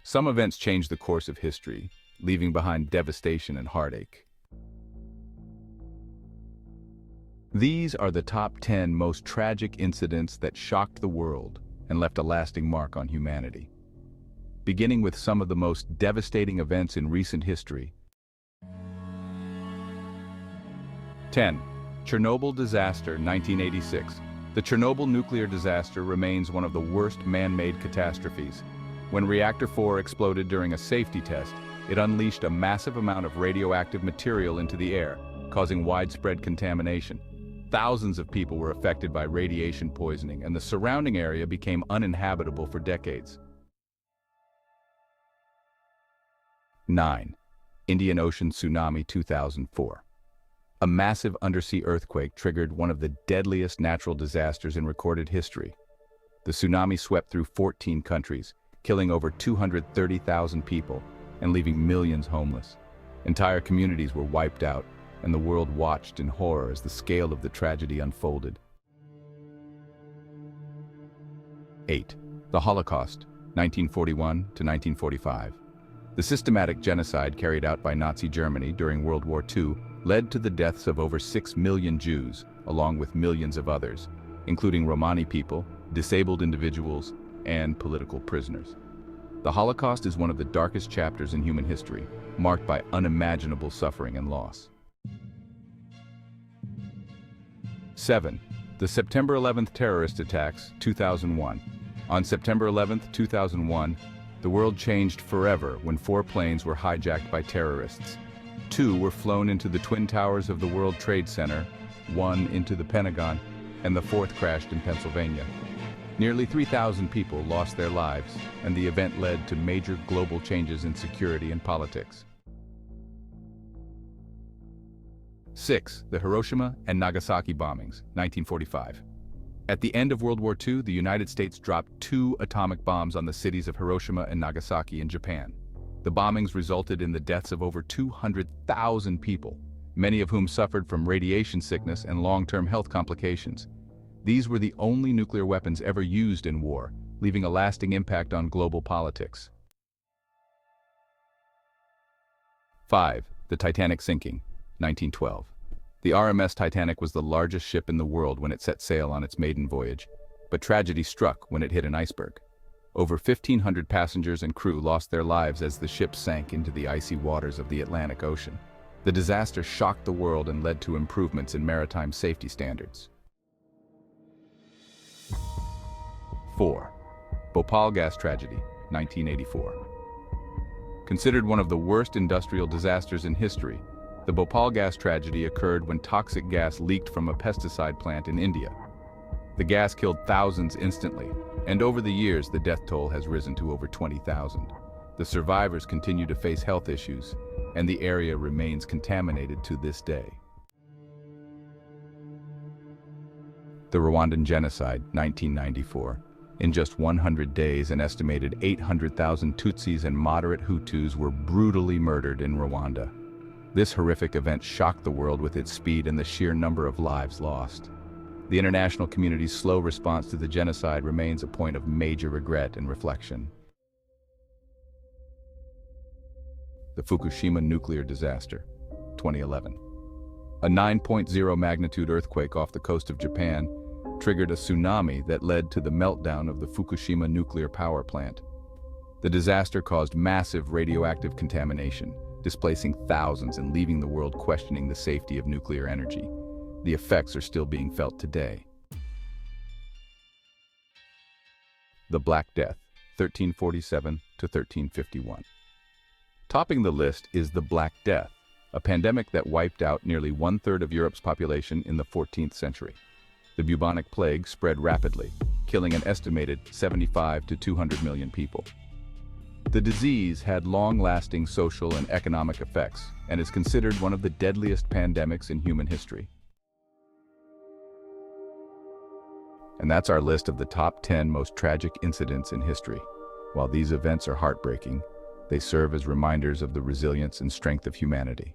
Some events change the course of history, leaving behind devastation and heartache. These are the top 10 most tragic incidents that shocked the world and left a lasting mark on humanity. Beginning with some of the most devastating events in recent history. 10. Chernobyl disaster, 1986. The Chernobyl nuclear disaster remains one of the worst man-made catastrophes. When Reactor 4 exploded during a safety test, it unleashed a massive amount of radioactive material into the air, causing widespread contamination. Thousands of people were affected by radiation poisoning, and the surrounding area became uninhabitable for decades. 9. Indian Ocean tsunami, 2004. A massive undersea earthquake triggered one of the deadliest natural disasters in recorded history. The tsunami swept through 14 countries, killing over 230,000 people and leaving millions homeless. Entire communities were wiped out, and the world watched in horror as the scale of the tragedy unfolded. 8. The Holocaust, 1941 to 1945. The systematic genocide carried out by Nazi Germany during World War II led to the deaths of over 6 million Jews, along with millions of others, including Romani people, disabled individuals, and political prisoners. The Holocaust is one of the darkest chapters in human history, marked by unimaginable suffering and loss. 7. The September 11th terrorist attacks, 2001. On September 11th, 2001, the world changed forever when 4 planes were hijacked by terrorists. 2 were flown into the Twin Towers of the World Trade Center, 1 into the Pentagon, and the 4th crashed in Pennsylvania. Nearly 3,000 people lost their lives, and the event led to major global changes in security and politics. 6. The Hiroshima and Nagasaki bombings, 1945. At the end of World War II, the United States dropped 2 atomic bombs on the cities of Hiroshima and Nagasaki in Japan. The bombings resulted in the deaths of over 200,000 people, many of whom suffered from radiation sickness and long-term health complications. These were the only nuclear weapons ever used in war, leaving a lasting impact on global politics. 5. The Titanic sinking, 1912. The RMS Titanic was the largest ship in the world when it set sail on its maiden voyage, but tragedy struck when it hit an iceberg. Over 1,500 passengers and crew lost their lives as the ship sank into the icy waters of the Atlantic Ocean. The disaster shocked the world and led to improvements in maritime safety standards. 4. Bhopal gas tragedy, 1984. Considered one of the worst industrial disasters in history, the Bhopal gas tragedy occurred when toxic gas leaked from a pesticide plant in India. The gas killed thousands instantly, and over the years the death toll has risen to over 20,000. The survivors continue to face health issues, and the area remains contaminated to this day. The Rwandan genocide, 1994. In just 100 days, an estimated 800,000 Tutsis and moderate Hutus were brutally murdered in Rwanda. This horrific event shocked the world with its speed and the sheer number of lives lost. The international community's slow response to the genocide remains a point of major regret and reflection. The Fukushima nuclear disaster, 2011. A 9.0 magnitude earthquake off the coast of Japan triggered a tsunami that led to the meltdown of the Fukushima nuclear power plant. The disaster caused massive radioactive contamination, displacing thousands and leaving the world questioning the safety of nuclear energy. The effects are still being felt today. The Black Death, 1347 to 1351. Topping the list is the Black Death, a pandemic that wiped out nearly 1/3 of Europe's population in the 14th century. The bubonic plague spread rapidly, killing an estimated 75 to 200 million people. The disease had long-lasting social and economic effects and is considered one of the deadliest pandemics in human history. And that's our list of the top 10 most tragic incidents in history. While these events are heartbreaking, they serve as reminders of the resilience and strength of humanity.